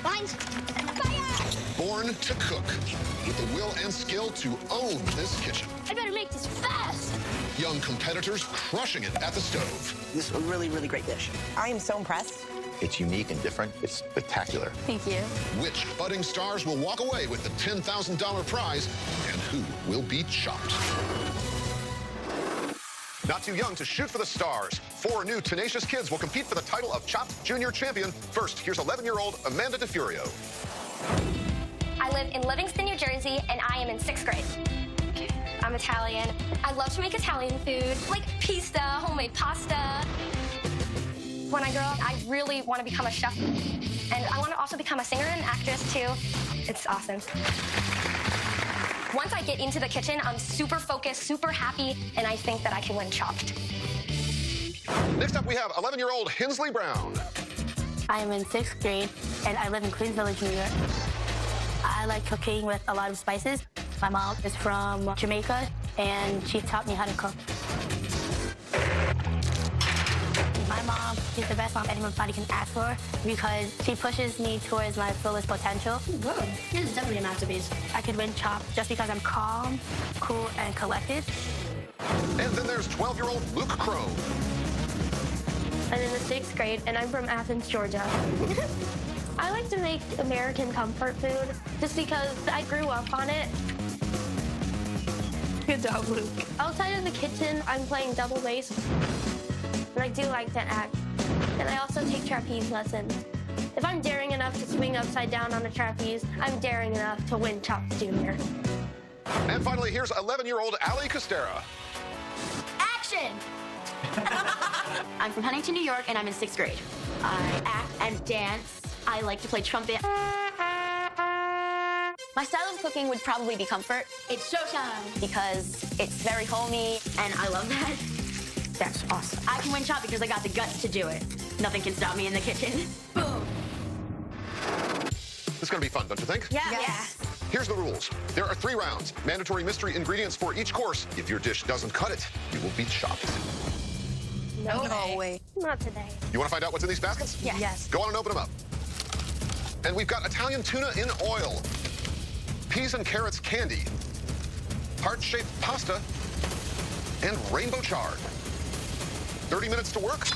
Mine's fire! Born to cook, with the will and skill to own this kitchen. I better make this fast. Young competitors crushing it at the stove. This is a really, really great dish. I am so impressed. It's unique and different. It's spectacular. Thank you. Which budding stars will walk away with the $10,000 prize, and who will be chopped? Not too young to shoot for the stars. 4 new tenacious kids will compete for the title of Chopped Junior Champion. First, here's 11-year-old Amanda DeFurio. I live in Livingston, New Jersey, and I am in 6th grade. I'm Italian. I love to make Italian food, like pizza, homemade pasta. When I grow up, I really want to become a chef. And I want to also become a singer and actress, too. It's awesome. Once I get into the kitchen, I'm super focused, super happy, and I think that I can win Chopped. Next up, we have 11-year-old Hensley Brown. I am in 6th grade, and I live in Queens Village, New York. I like cooking with a lot of spices. My mom is from Jamaica, and she taught me how to cook. My mom is the best mom anybody can ask for because she pushes me towards my fullest potential. Whoa, this is definitely a masterpiece. I could win Chopped just because I'm calm, cool, and collected. And then there's 12-year-old Luke Crow. I'm in the 6th grade, and I'm from Athens, Georgia. I like to make American comfort food just because I grew up on it. Good job, Luke. Outside of the kitchen, I'm playing double bass, and I do like to act. And I also take trapeze lessons. If I'm daring enough to swing upside down on a trapeze, I'm daring enough to win Chopped Junior. And finally, here's 11-year-old Allie Costera. Action! I'm from Huntington, New York, and I'm in 6th grade. I act and dance. I like to play trumpet. My style of cooking would probably be comfort. It's showtime. Because it's very homey, and I love that. That's awesome. I can win Chopped because I got the guts to do it. Nothing can stop me in the kitchen. Boom. This is going to be fun, don't you think? Yeah. Yes. Here's the rules. There are 3 rounds. Mandatory mystery ingredients for each course. If your dish doesn't cut it, you will be chopped. No way. Not today. You want to find out what's in these baskets? Yeah. Yes. Go on and open them up. And we've got Italian tuna in oil, peas and carrots candy, heart-shaped pasta, and rainbow chard. 30 minutes to work.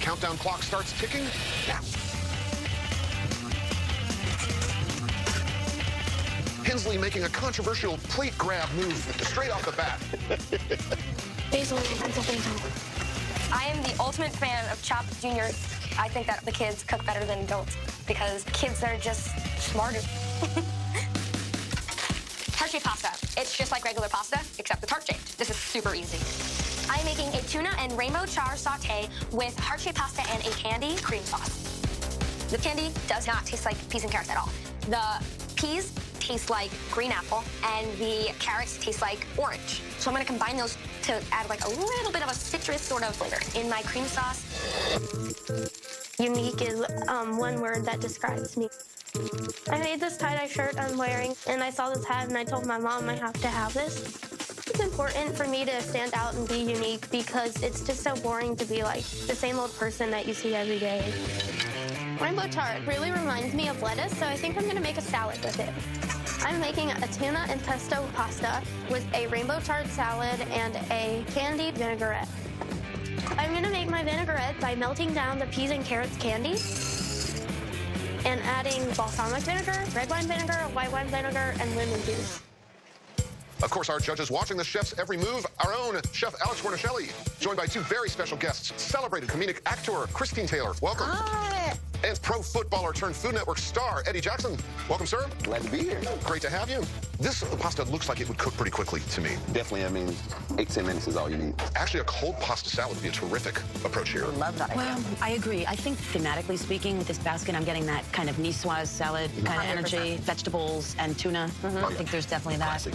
Countdown clock starts ticking now. Hensley making a controversial plate grab move straight off the bat. Basil, basil. I am the ultimate fan of Chopped Junior. I think that the kids cook better than adults because kids are just smarter. Heart-shaped pasta. It's just like regular pasta, except it's heart-shaped. This is super easy. I'm making a tuna and rainbow char saute with heart-shaped pasta and a candy cream sauce. The candy does not taste like peas and carrots at all. The peas taste like green apple, and the carrots taste like orange. So I'm gonna combine those to add like a little bit of a citrus sort of flavor in my cream sauce. Unique is one word that describes me. I made this tie-dye shirt I'm wearing, and I saw this hat, and I told my mom I have to have this. It's important for me to stand out and be unique because it's just so boring to be like the same old person that you see every day. Rainbow chard really reminds me of lettuce, so I think I'm gonna make a salad with it. I'm making a tuna and pesto pasta with a rainbow chard salad and a candy vinaigrette. I'm gonna make my vinaigrette by melting down the peas and carrots candy and adding balsamic vinegar, red wine vinegar, white wine vinegar, and lemon juice. Of course, our judges watching the chef's every move, our own Chef Alex Guarnaschelli, joined by 2 very special guests, celebrated comedic actor Christine Taylor. Welcome. Hi. And pro footballer turned Food Network star Eddie Jackson. Welcome, sir. Glad to be here. Great to have you. This pasta looks like it would cook pretty quickly to me. Definitely, I mean, 8-10 minutes is all you need. Actually, a cold pasta salad would be a terrific approach here. Love that idea. Well, I agree. I think thematically speaking, with this basket, I'm getting that kind of niçoise salad kind of energy, vegetables and tuna. I think there's definitely that. Classic.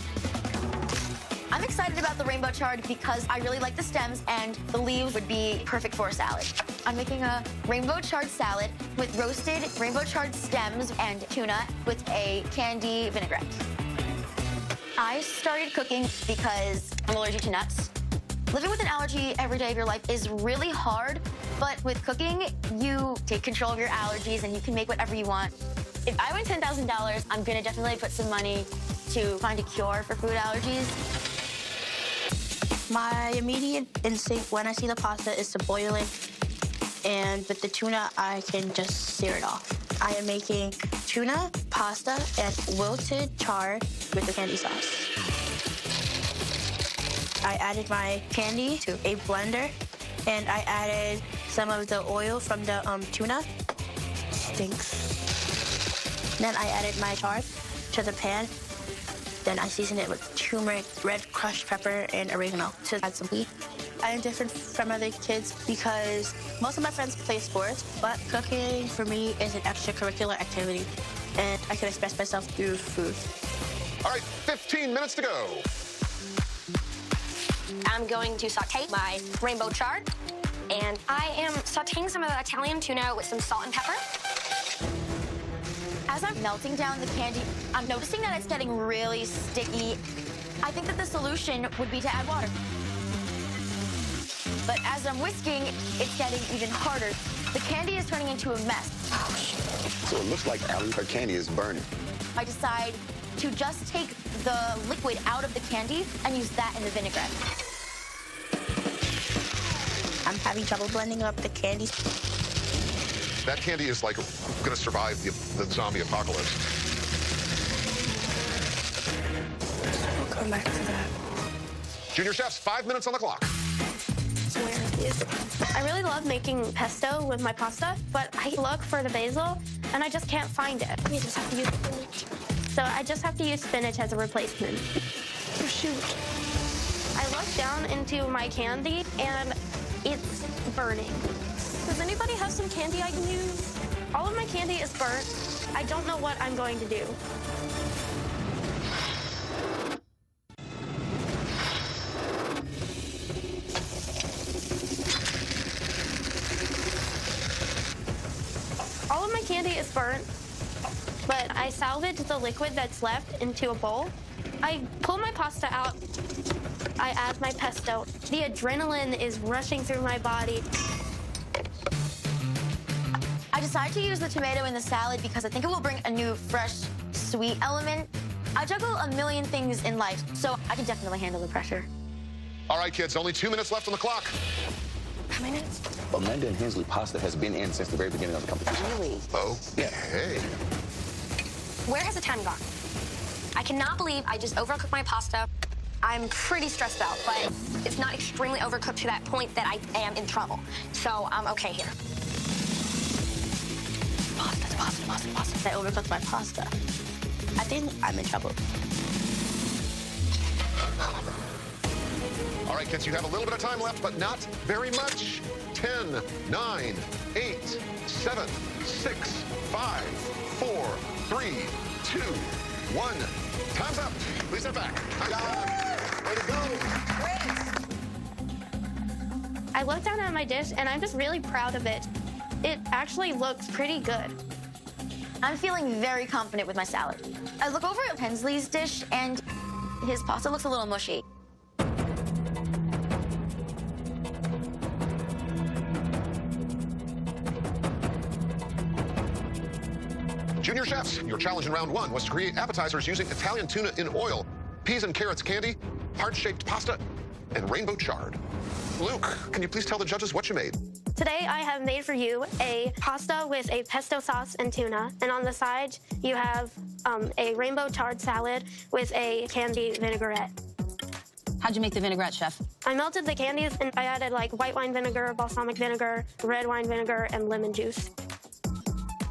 I'm excited about the rainbow chard because I really like the stems, and the leaves would be perfect for a salad. I'm making a rainbow chard salad with roasted rainbow chard stems and tuna with a candy vinaigrette. I started cooking because I'm allergic to nuts. Living with an allergy every day of your life is really hard, but with cooking, you take control of your allergies and you can make whatever you want. If I win $10,000, I'm gonna definitely put some money to find a cure for food allergies. My immediate instinct when I see the pasta is to boil it, and with the tuna, I can just sear it off. I am making tuna, pasta, and wilted chard with the candy sauce. I added my candy to a blender, and I added some of the oil from the tuna. Stinks. Then I added my chard to the pan. Then I seasoned it with turmeric, red crushed pepper, and oregano to add some heat. I am different from other kids because most of my friends play sports, but cooking for me is an extracurricular activity, and I can express myself through food. All right, 15 minutes to go. I'm going to saute my rainbow chard, and I am sauteing some of the Italian tuna with some salt and pepper. As I'm melting down the candy, I'm noticing that it's getting really sticky. I think that the solution would be to add water. But as I'm whisking, it's getting even harder. The candy is turning into a mess. So it looks like Allie, her candy is burning. I decide to just take the liquid out of the candy and use that in the vinaigrette. I'm having trouble blending up the candies. That candy is like going to survive the zombie apocalypse. We'll come back to that. Junior chefs, 5 minutes on the clock. I really love making pesto with my pasta, but I look for the basil, and I just can't find it. We just have to use spinach. So I just have to use spinach as a replacement. Oh, shoot. I look down into my candy, and it's burning. Does anybody have some candy I can use? All of my candy is burnt. I don't know what I'm going to do. All of my candy is burnt, but I salvage the liquid that's left into a bowl. I pull my pasta out. I add my pesto. The adrenaline is rushing through my body. I decide to use the tomato in the salad because I think it will bring a new, fresh, sweet element. I juggle a million things in life, so I can definitely handle the pressure. All right, kids, only 2 minutes left on the clock. How many minutes? Amanda and Hensley pasta has been in since the very beginning of the competition. Really? Okay. Where has the time gone? I cannot believe I just overcooked my pasta. I'm pretty stressed out, but it's not extremely overcooked to that point that I am in trouble. So I'm okay here. I overcooked my pasta. I think I'm in trouble. All right, kids, you have a little bit of time left, but not very much. 10, 9, 8, 7, 6, 5, 4, 3, 2, 1. Time's up. Please step back. Way to go. Great. I look down at my dish, and I'm just really proud of it. It actually looks pretty good. I'm feeling very confident with my salad. I look over at Hensley's dish, and his pasta looks a little mushy. Junior chefs, your challenge in round 1 was to create appetizers using Italian tuna in oil, peas and carrots candy, heart-shaped pasta, and rainbow chard. Luke, can you please tell the judges what you made? Today, I have made for you a pasta with a pesto sauce and tuna. And on the side, you have a rainbow chard salad with a candy vinaigrette. How'd you make the vinaigrette, chef? I melted the candies, and I added like white wine vinegar, balsamic vinegar, red wine vinegar, and lemon juice.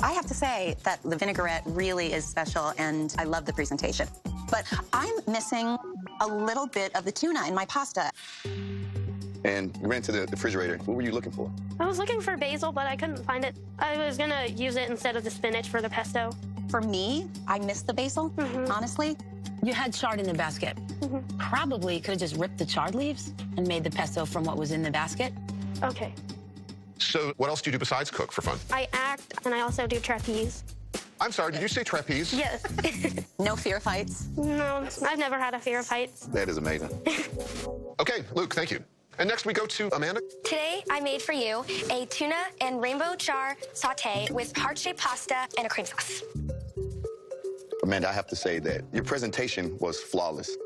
I have to say that the vinaigrette really is special, and I love the presentation. But I'm missing a little bit of the tuna in my pasta. And you ran to the refrigerator. What were you looking for? I was looking for basil, but I couldn't find it. I was gonna use it instead of the spinach for the pesto. For me, I missed the basil, honestly. You had chard in the basket. Probably could have just ripped the chard leaves and made the pesto from what was in the basket. Okay. So what else do you do besides cook for fun? I act, and I also do trapeze. I'm sorry, did you say trapeze? Yes. No fear fights. No, I've never had a fear of heights. That is amazing. Okay, Luke, thank you. And next we go to Amanda. Today, I made for you a tuna and rainbow char saute with heart-shaped pasta and a cream sauce. Amanda, I have to say that your presentation was flawless.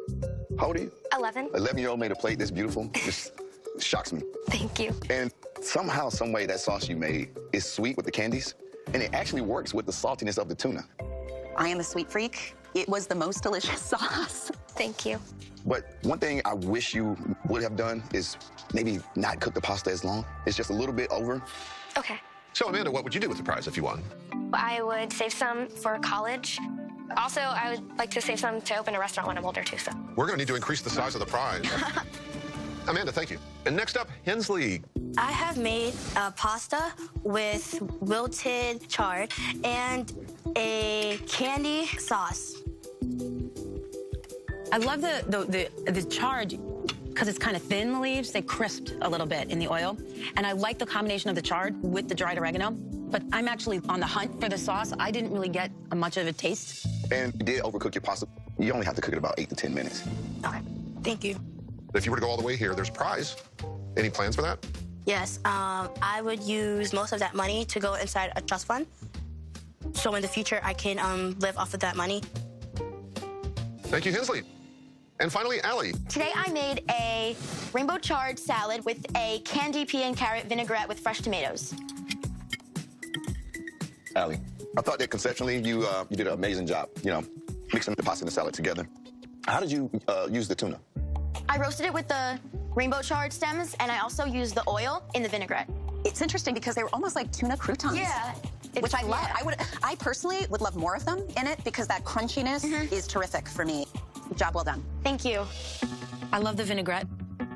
How old are you? 11. 11-year-old made a plate this beautiful. Just shocks me. Thank you. And somehow, some way, that sauce you made is sweet with the candies, and it actually works with the saltiness of the tuna. I am a sweet freak. It was the most delicious sauce. Thank you. But one thing I wish you would have done is maybe not cook the pasta as long. It's just a little bit over. Okay. So, Amanda, what would you do with the prize if you won? I would save some for college. Also, I would like to save some to open a restaurant when I'm older, too, so. We're going to need to increase the size of the prize. Amanda, thank you. And next up, Hensley. I have made pasta with wilted chard and a candy sauce. I love the chard because it's kind of thin, the leaves. They crisped a little bit in the oil. And I like the combination of the chard with the dried oregano. But I'm actually on the hunt for the sauce. I didn't really get much of a taste. And you did overcook your pasta. You only have to cook it about 8 to 10 minutes. Okay, thank you. If you were to go all the way here, there's a prize. Any plans for that? Yes, I would use most of that money to go inside a trust fund. So in the future, I can live off of that money. Thank you, Hensley. And finally, Allie. Today I made a rainbow chard salad with a candy pea and carrot vinaigrette with fresh tomatoes. Allie, I thought that conceptually you did an amazing job, mixing the pasta and the salad together. How did you use the tuna? I roasted it with the rainbow chard stems, and I also used the oil in the vinaigrette. It's interesting because they were almost like tuna croutons. Yeah. Which I love. I personally would love more of them in it because that crunchiness is terrific for me. Job well done. Thank you. I love the vinaigrette,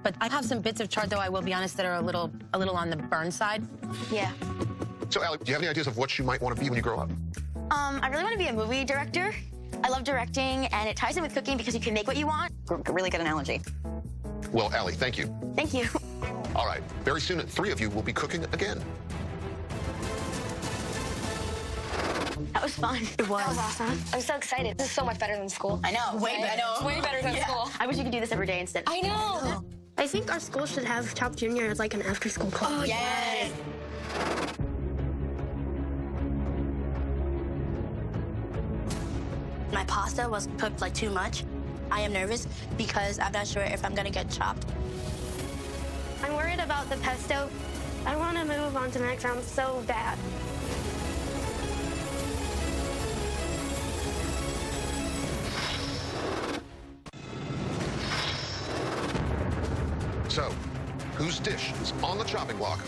but I have some bits of chard, though, I will be honest, that are a little on the burn side. Yeah. So, Allie, do you have any ideas of what you might want to be when you grow up? I really want to be a movie director. I love directing, and it ties in with cooking because you can make what you want. Really good analogy. Well, Allie, thank you. Thank you. All right, very soon, 3 of you will be cooking again. That was fun. It was. That was awesome. I'm so excited. This is so much better than school. I know. Way better than school. I wish you could do this every day instead. I know. I think our school should have Chop Junior as like an after-school club. Oh, yes. My pasta was cooked like too much. I am nervous because I'm not sure if I'm gonna get chopped. I'm worried about the pesto. I want to move on to the next round so bad. So, whose dish is on the chopping block?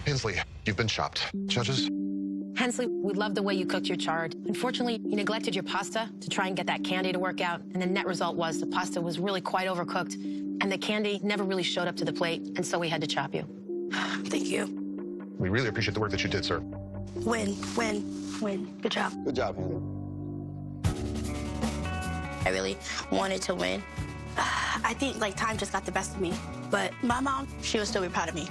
Hensley, you've been chopped. Judges? Hensley, we love the way you cooked your chard. Unfortunately, you neglected your pasta to try and get that candy to work out, and the net result was the pasta was really quite overcooked, and the candy never really showed up to the plate, and so we had to chop you. Thank you. We really appreciate the work that you did, sir. Win, win, win. Good job. Good job, Hensley. I really wanted to win. I think like time just got the best of me. But my mom, she would still be proud of me.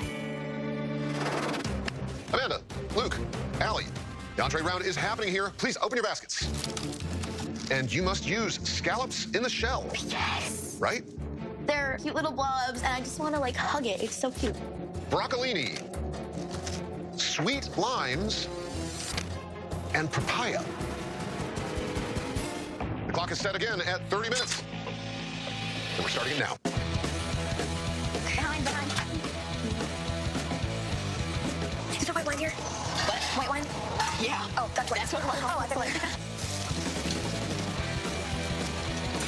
Amanda, Luke, Allie, the entree round is happening here. Please open your baskets. And you must use scallops in the shell. Yes. Right? They're cute little blobs, and I just want to like hug it. It's so cute. Broccolini, sweet limes, and papaya. The clock is set again at 30 minutes. And we're starting it now. Behind. Is there white wine here? What? White wine? Yeah. Oh, that's white. Oh, I thought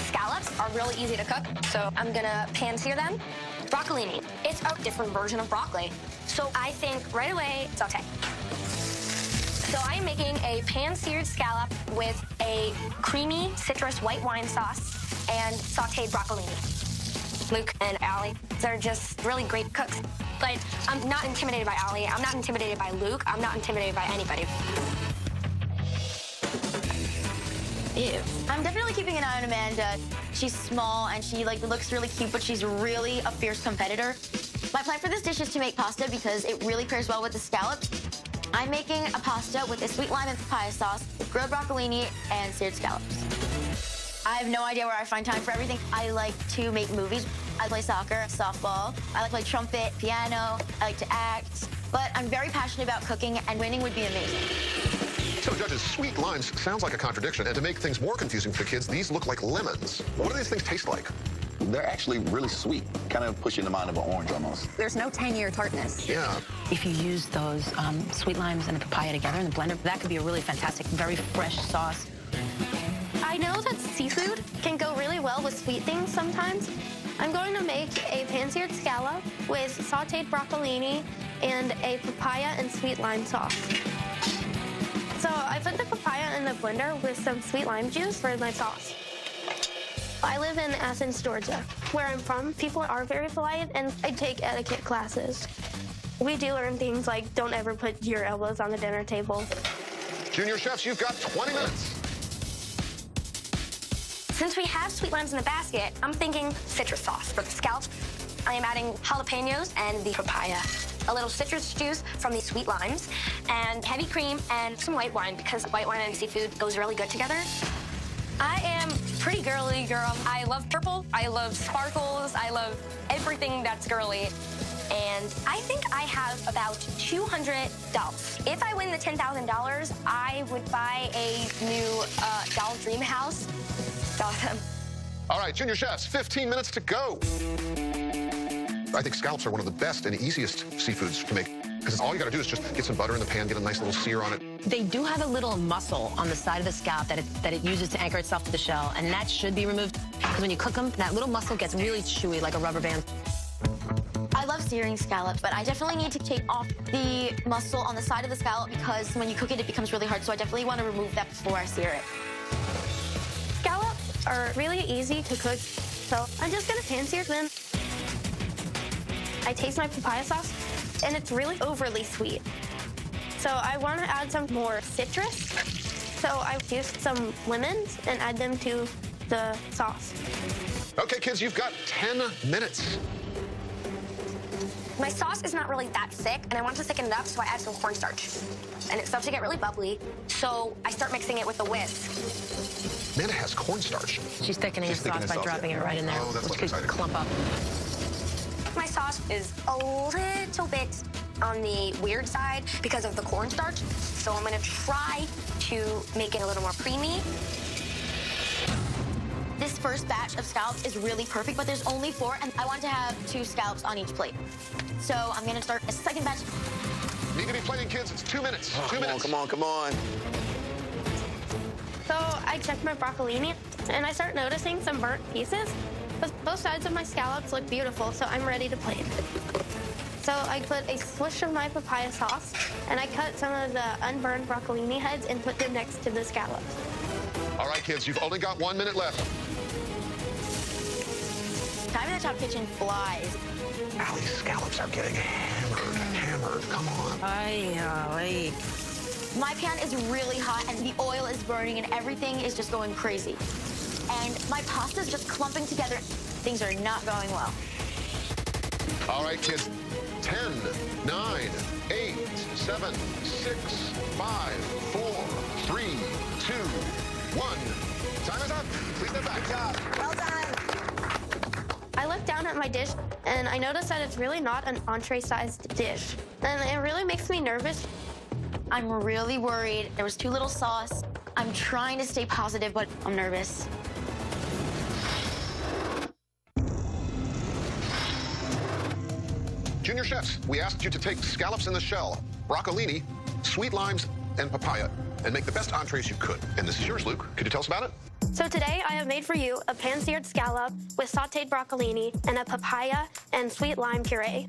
Scallops are really easy to cook, so I'm gonna pan-sear them. Broccolini. It's a different version of broccoli. So I think right away, saute. So I am making a pan-seared scallop with a creamy citrus white wine sauce and sauteed broccolini. Luke and Allie, they're just really great cooks. But I'm not intimidated by Allie. I'm not intimidated by Luke. I'm not intimidated by anybody. Ew. I'm definitely keeping an eye on Amanda. She's small and she like looks really cute, but she's really a fierce competitor. My plan for this dish is to make pasta because it really pairs well with the scallops. I'm making a pasta with a sweet lime and papaya sauce, with grilled broccolini, and seared scallops. I have no idea where I find time for everything. I like to make movies. I play soccer, softball. I like to play trumpet, piano. I like to act. but I'm very passionate about cooking, and winning would be amazing. So, judges, sweet limes sounds like a contradiction, and to make things more confusing for the kids, these look like lemons. What do these things taste like? They're actually really sweet, kind of pushing the mind of an orange almost. There's no tangy or tartness. Yeah. If you use those sweet limes and the papaya together in the blender, that could be a really fantastic, very fresh sauce. I know that seafood can go really well with sweet things sometimes. I'm going to make a pan-seared scallop with sauteed broccolini and a papaya and sweet lime sauce. So I put the papaya in the blender with some sweet lime juice for my sauce. I live in Athens, Georgia. Where I'm from, people are very polite, and I take etiquette classes. We do learn things like don't ever put your elbows on the dinner table. Junior chefs, you've got 20 minutes. Since we have sweet limes in the basket, I'm thinking citrus sauce. For the scallops, I am adding jalapenos and the papaya, a little citrus juice from the sweet limes, and heavy cream and some white wine, because white wine and seafood goes really good together. I am pretty girly girl. I love purple, I love sparkles, I love everything that's girly. And I think I have about $200. If I win the $10,000, I would buy a new doll dream house. All right, junior chefs, 15 minutes to go. I think scallops are one of the best and easiest seafoods to make, because all you got to do is just get some butter in the pan, get a nice little sear on it. They do have a little muscle on the side of the scallop that it uses to anchor itself to the shell, and that should be removed, because when you cook them, that little muscle gets really chewy like a rubber band. I love searing scallops, but I definitely need to take off the muscle on the side of the scallop because when you cook it, it becomes really hard, so I definitely want to remove that before I sear it. Scallops are really easy to cook, so I'm just gonna pan-sear them. I taste my papaya sauce, and it's really overly sweet. So I want to add some more citrus. So I used some lemons and add them to the sauce. Okay, kids, you've got 10 minutes. My sauce is not really that thick, and I want to thicken it up, so I add some cornstarch. And it starts to get really bubbly, so I start mixing it with a whisk. Amanda has cornstarch. She's thickening the sauce by dropping it right in there, Oh, that's which could exciting. clump up. My sauce is a little bit on the weird side because of the cornstarch, so I'm gonna try to make it a little more creamy. This first batch of scallops is really perfect, but there's only 4, and I want to have 2 scallops on each plate. So I'm gonna start a second batch. Need to be plating, kids. It's 2 minutes. Oh, 2 minutes. Come on, come on. So I check my broccolini, and I start noticing some burnt pieces. But both sides of my scallops look beautiful, so I'm ready to plate. So I put a swish of my papaya sauce, and I cut some of the unburned broccolini heads and put them next to the scallops. All right, kids, you've only got 1 minute left. Time in the Top Kitchen flies. Allie's scallops are getting hammered. Come on. My pan is really hot, and the oil is burning, and everything is just going crazy. And my pasta's just clumping together. Things are not going well. All right, kids. 10, 9, 8, 7, 6, 5, 4, 3, 2, 1. Time is up. Please step back. Good job. Well done. I look down at my dish, and I notice that it's really not an entree-sized dish. And it really makes me nervous. I'm really worried. There was too little sauce. I'm trying to stay positive, but I'm nervous. Junior chefs, we asked you to take scallops in the shell, broccolini, sweet limes, and papaya, and make the best entrees you could. And this is yours, Luke. Could you tell us about it? So today I have made for you a pan-seared scallop with sauteed broccolini and a papaya and sweet lime puree.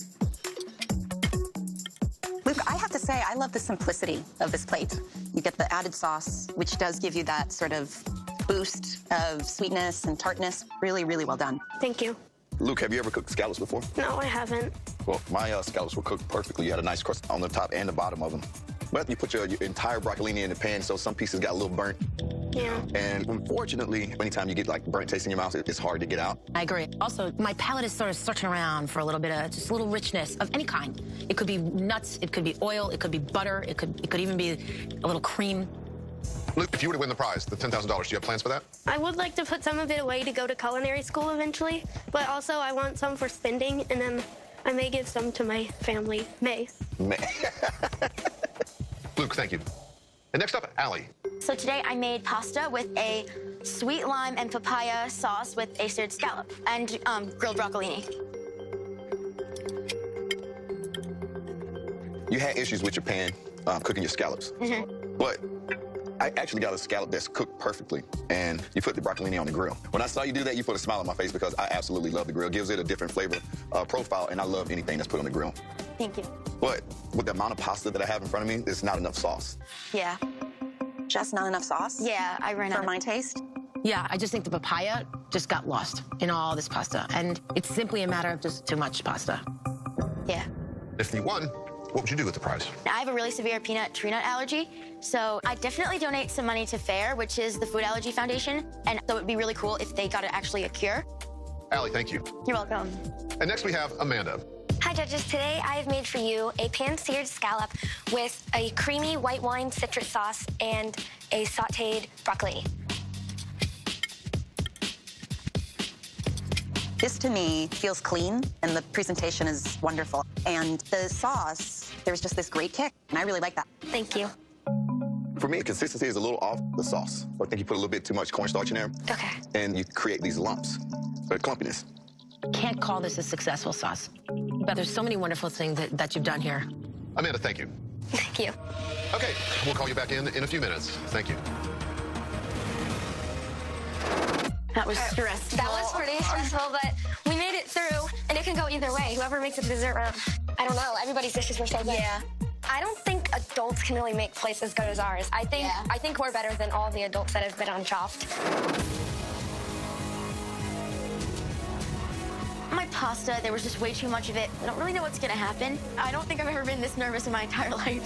Luke, I have to say, I love the simplicity of this plate. You get the added sauce, which does give you that sort of boost of sweetness and tartness. Really, really well done. Thank you. Luke, have you ever cooked scallops before? No, I haven't. Well, my scallops were cooked perfectly. You had a nice crust on the top and the bottom of them. But you put your entire broccolini in the pan, so some pieces got a little burnt. Yeah. And unfortunately, anytime you get like burnt taste in your mouth, it's hard to get out. I agree. Also, my palate is sort of searching around for a little bit of just a little richness of any kind. It could be nuts, it could be oil, it could be butter, it could even be a little cream. Luke, if you were to win the prize, the $10,000, do you have plans for that? I would like to put some of it away to go to culinary school eventually, but also I want some for spending, and then I may give some to my family. May. Luke, thank you. And next up, Allie. So today I made pasta with a sweet lime and papaya sauce with a seared scallop and grilled broccolini. You had issues with your pan cooking your scallops. But I actually got a scallop that's cooked perfectly, and you put the broccolini on the grill. When I saw you do that, you put a smile on my face because I absolutely love the grill. It gives it a different flavor profile, and I love anything that's put on the grill. Thank you. But with the amount of pasta that I have in front of me, it's not enough sauce. Yeah. Just not enough sauce? Yeah, I ran out. For my taste? Yeah, I just think the papaya just got lost in all this pasta. And it's simply a matter of just too much pasta. Yeah. If you won, what would you do with the prize? I have a really severe peanut tree nut allergy, so I definitely donate some money to FAIR, which is the Food Allergy Foundation, and so it would be really cool if they got actually a cure. Allie, thank you. You're welcome. And next we have Amanda. Hi, judges. Today I have made for you a pan-seared scallop with a creamy white wine citrus sauce and a sautéed broccoli. This, to me, feels clean, and the presentation is wonderful. And the sauce, there's just this great kick, and I really like that. Thank you. For me, the consistency is a little off the sauce. I think you put a little bit too much cornstarch in there. Okay. And you create these lumps, or clumpiness. Can't call this a successful sauce. But there's so many wonderful things that you've done here. Amanda, thank you. Thank you. Okay, we'll call you back in a few minutes. Thank you. That was stressful. That was pretty stressful, but we made it through, and it can go either way. Whoever makes it to dessert round. I don't know. Everybody's dishes were so good. Yeah. I don't think adults can really make plates as good as ours. I think we're better than all the adults that have been on Chopped. My pasta, there was just way too much of it. I don't really know what's gonna happen. I don't think I've ever been this nervous in my entire life.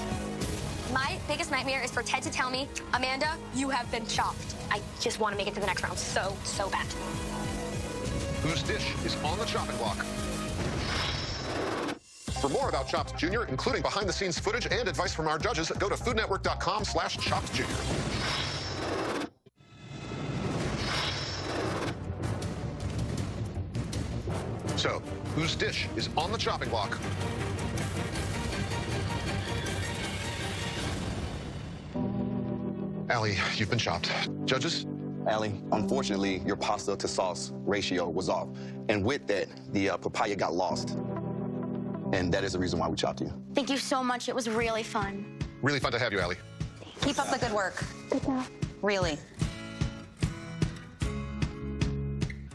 My biggest nightmare is for Ted to tell me, Amanda, you have been chopped. I just want to make it to the next round so bad. Whose dish is on the chopping block? For more about Chopped Junior, including behind-the-scenes footage and advice from our judges, go to foodnetwork.com/choppedjunior. So, whose dish is on the chopping block? Allie, you've been chopped. Judges? Allie, unfortunately, your pasta to sauce ratio was off. And with that, the papaya got lost. And that is the reason why we chopped you. Thank you so much. It was really fun. Really fun to have you, Allie. Keep up the good work. Really.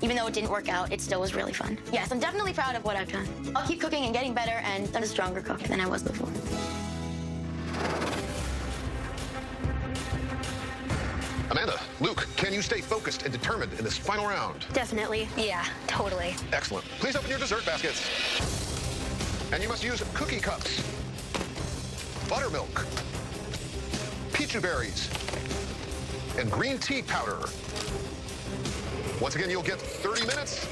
Even though it didn't work out, it still was really fun. Yes, I'm definitely proud of what I've done. I'll keep cooking and getting better, and I'm a stronger cook than I was before. Amanda, Luke, can you stay focused and determined in this final round? Definitely. Yeah, totally. Excellent. Please open your dessert baskets. And you must use cookie cups, buttermilk, pichu berries, and green tea powder. Once again, you'll get 30 minutes,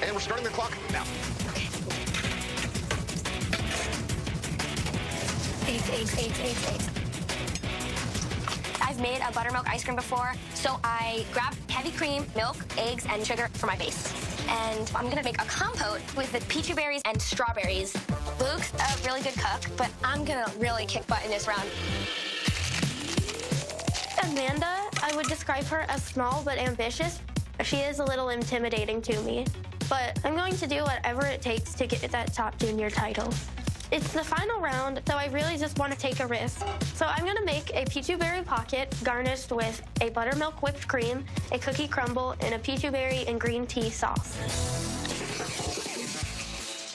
and we're starting the clock now. Okay. Eggs. I've made a buttermilk ice cream before, so I grabbed heavy cream, milk, eggs, and sugar for my base. And I'm gonna make a compote with the pichu berries and strawberries. Luke's a really good cook, but I'm gonna really kick butt in this round. Amanda, I would describe her as small but ambitious. She is a little intimidating to me, but I'm going to do whatever it takes to get that top junior title. It's the final round, so I really just want to take a risk. So I'm gonna make a pichu berry pocket garnished with a buttermilk whipped cream, a cookie crumble, and a pichu berry and green tea sauce.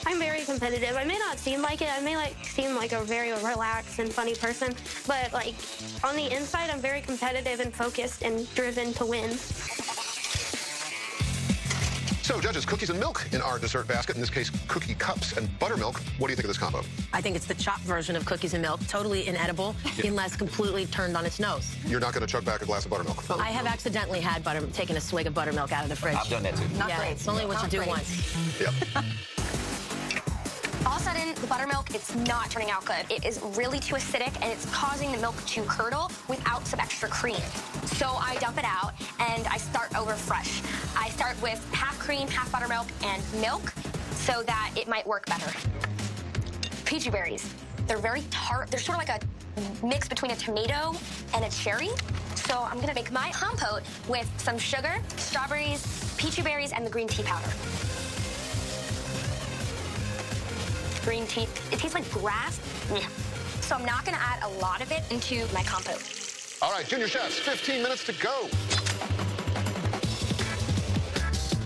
I'm very competitive. I may not seem like it. I may seem like a very relaxed and funny person, but on the inside, I'm very competitive and focused and driven to win. So, judges, cookies and milk in our dessert basket, in this case, cookie cups and buttermilk. What do you think of this combo? I think it's the chopped version of cookies and milk, totally inedible, unless completely turned on its nose. You're not going to chug back a glass of buttermilk? I have accidentally had taken a swig of buttermilk out of the fridge. I've done that too. Not yeah, great. it's only what you do Not great. once. Yep. All of a sudden, the buttermilk, it's not turning out good. It is really too acidic, and it's causing the milk to curdle without some extra cream. So I dump it out, and I start over fresh. I start with half cream, half buttermilk, and milk, so that it might work better. Peachy berries. They're very tart. They're sort of like a mix between a tomato and a cherry. So I'm gonna make my compote with some sugar, strawberries, peachy berries, and the green tea powder. Green tea, it tastes like grass. So I'm not gonna add a lot of it into my compote. All right, junior chefs, 15 minutes to go.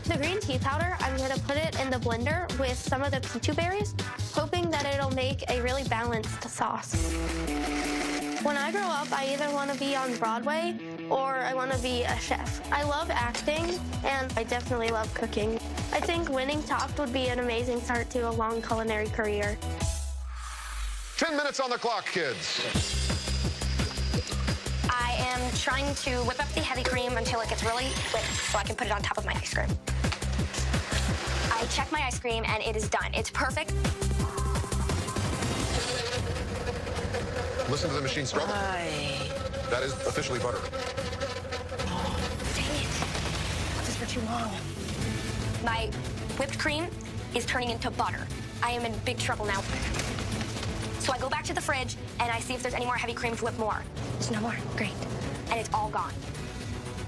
The green tea powder, I'm gonna put it in the blender with some of the peachy berries, hoping that it'll make a really balanced sauce. When I grow up, I either wanna be on Broadway or I wanna be a chef. I love acting, and I definitely love cooking. I think winning Topped would be an amazing start to a long culinary career. 10 minutes on the clock, kids. I am trying to whip up the heavy cream until it gets really thick so I can put it on top of my ice cream. I check my ice cream and it is done. It's perfect. Listen to the machine struggle. That is officially butter. Dang it. This is for too long. My whipped cream is turning into butter. I am in big trouble now. So I go back to the fridge and I see if there's any more heavy cream to whip more. There's no more. Great. And it's all gone.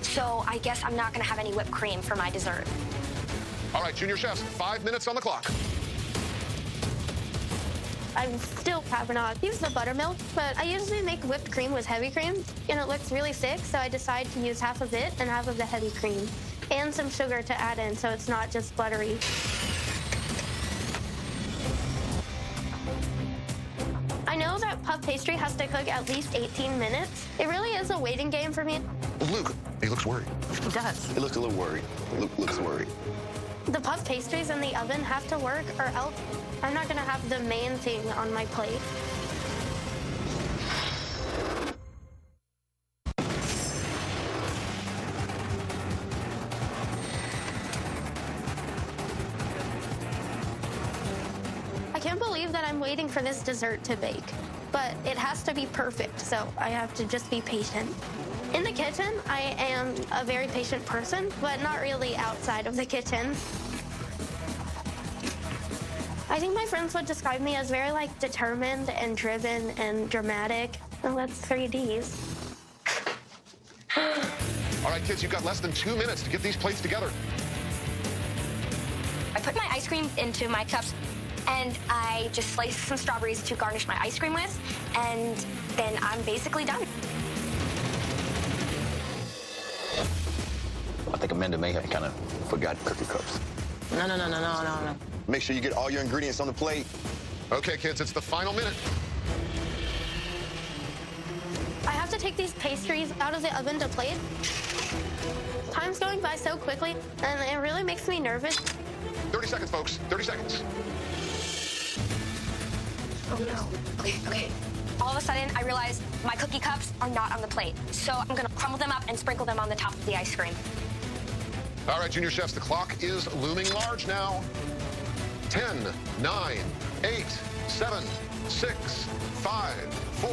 So I guess I'm not gonna have any whipped cream for my dessert. All right, junior chefs, 5 minutes on the clock. I still have not used the buttermilk, but I usually make whipped cream with heavy cream, and it looks really thick, so I decide to use half of it and half of the heavy cream, and some sugar to add in so it's not just buttery. I know that puff pastry has to cook at least 18 minutes. It really is a waiting game for me. Luke, he looks worried. He does. He looks a little worried. Luke looks worried. The puff pastries in the oven have to work, or else I'm not gonna have the main thing on my plate. I can't believe that I'm waiting for this dessert to bake, but it has to be perfect, so I have to just be patient. In the kitchen, I am a very patient person, but not really outside of the kitchen. I think my friends would describe me as very, determined and driven and dramatic. Well, that's 3 Ds. All right, kids, you've got less than 2 minutes to get these plates together. I put my ice cream into my cups and I just slice some strawberries to garnish my ice cream with, and then I'm basically done. I think Amanda may have kind of forgot cookie cups. No. Make sure you get all your ingredients on the plate. Okay, kids, it's the final minute. I have to take these pastries out of the oven to plate. Time's going by so quickly, and it really makes me nervous. 30 seconds, folks. 30 seconds. Oh no. Okay. All of a sudden, I realize my cookie cups are not on the plate. So I'm gonna crumble them up and sprinkle them on the top of the ice cream. All right, junior chefs, the clock is looming large now. 10, 9, 8, 7, 6, 5, 4,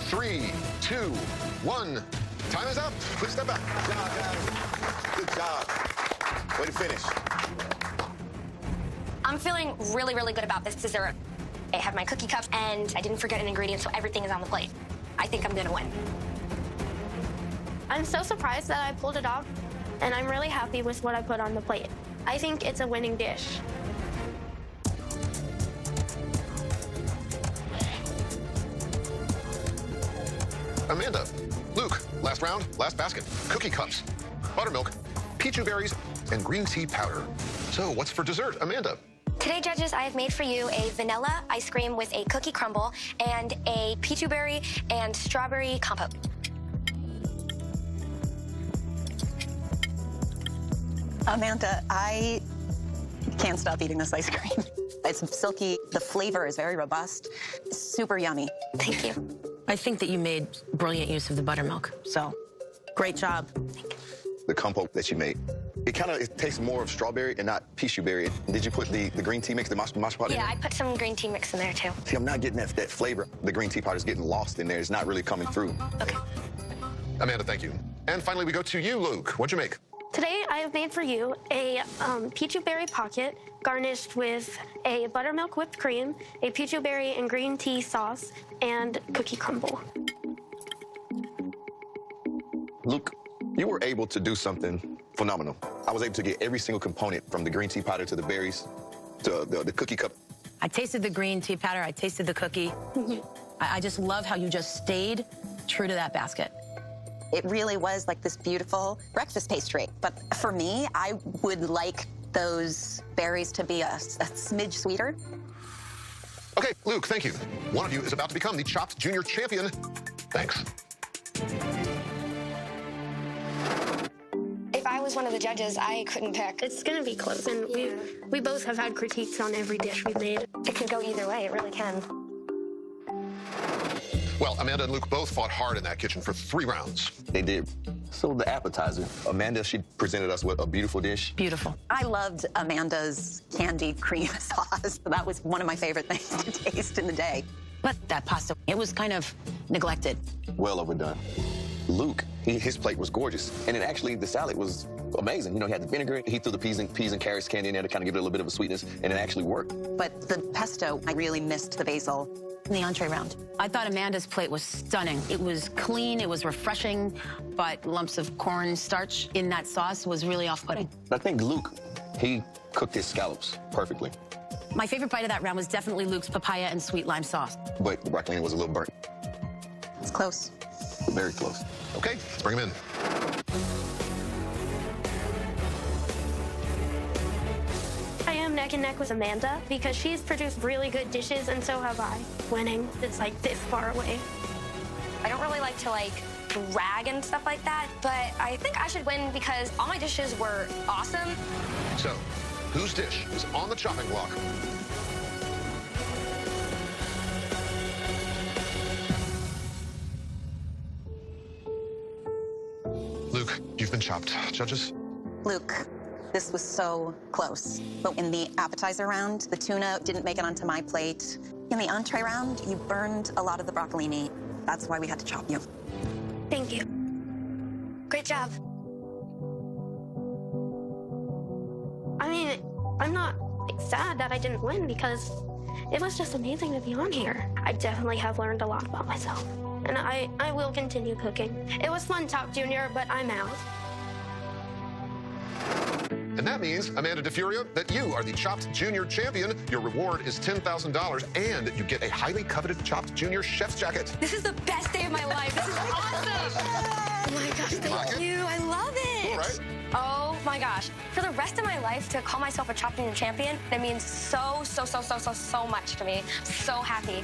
3, 2, 1. Time is up. Please step back. Good job, guys. Good job. Way to finish. I'm feeling really, really good about this dessert. I have my cookie cups, and I didn't forget an ingredient, so everything is on the plate. I think I'm gonna win. I'm so surprised that I pulled it off, and I'm really happy with what I put on the plate. I think it's a winning dish. Amanda, Luke, last round, last basket. Cookie cups, buttermilk, peachy berries, and green tea powder. So what's for dessert, Amanda? Today, judges, I have made for you a vanilla ice cream with a cookie crumble and a peachy berry and strawberry compote. Amanda, I can't stop eating this ice cream. It's silky. The flavor is very robust. Super yummy. Thank you. I think that you made brilliant use of the buttermilk, so great job. The compote that you made, it tastes more of strawberry and not peachy berry. Did you put the green tea mix, the mash pot in Yeah, there? I put some green tea mix in there, too. See, I'm not getting that flavor. The green tea powder is getting lost in there. It's not really coming through. Okay. Amanda, thank you. And finally, we go to you, Luke. What'd you make? Today, I have made for you a peachy berry pocket garnished with a buttermilk whipped cream, a peach berry and green tea sauce, and cookie crumble. Luke, you were able to do something phenomenal. I was able to get every single component from the green tea powder to the berries to the cookie cup. I tasted the green tea powder. I tasted the cookie. I just love how you just stayed true to that basket. It really was like this beautiful breakfast pastry. But for me, I would like those berries to be a smidge sweeter. Okay, Luke, thank you. One of you is about to become the Chopped Junior Champion. Thanks. If I was one of the judges, I couldn't pick. It's gonna be close, and we both have had critiques on every dish we've made. It can go either way, it really can. Well, Amanda and Luke both fought hard in that kitchen for 3 rounds. They did. So the appetizer, Amanda, she presented us with a beautiful dish. Beautiful. I loved Amanda's candy cream sauce. That was one of my favorite things to taste in the day. But that pasta, it was kind of neglected. Well overdone. Luke, his plate was gorgeous. And then actually the salad was amazing. You know, he had the vinegar, he threw the peas and carrots candy in there to kind of give it a little bit of a sweetness, and it actually worked. But the pesto, I really missed the basil. In the entree round, I thought Amanda's plate was stunning. It was clean, it was refreshing, but lumps of corn starch in that sauce was really off-putting. I think Luke, he cooked his scallops perfectly. My favorite bite of that round was definitely Luke's papaya and sweet lime sauce. But the broccolini was a little burnt. It's close. Very close. Okay, let's bring him in. I am neck and neck with Amanda because she's produced really good dishes, and so have I. Winning is like this far away. I don't really like to brag and stuff like that, but I think I should win because all my dishes were awesome. So, whose dish is on the chopping block? Luke, you've been chopped. Judges? Luke, this was so close. But in the appetizer round, the tuna didn't make it onto my plate. In the entree round, you burned a lot of the broccolini. That's why we had to chop you. Thank you. Great job. I mean, I'm not sad that I didn't win because it was just amazing to be on here. I definitely have learned a lot about myself, and I will continue cooking. It was fun, Top Junior, but I'm out. And that means, Amanda DeFuria, that you are the Chopped Junior Champion. Your reward is $10,000, and you get a highly coveted Chopped Junior Chef's jacket. This is the best day of my life. This is awesome. Oh my gosh, thank you. I love it. Cool, right? Oh my gosh. For the rest of my life, to call myself a Chopped Junior Champion, that means so much to me. So happy.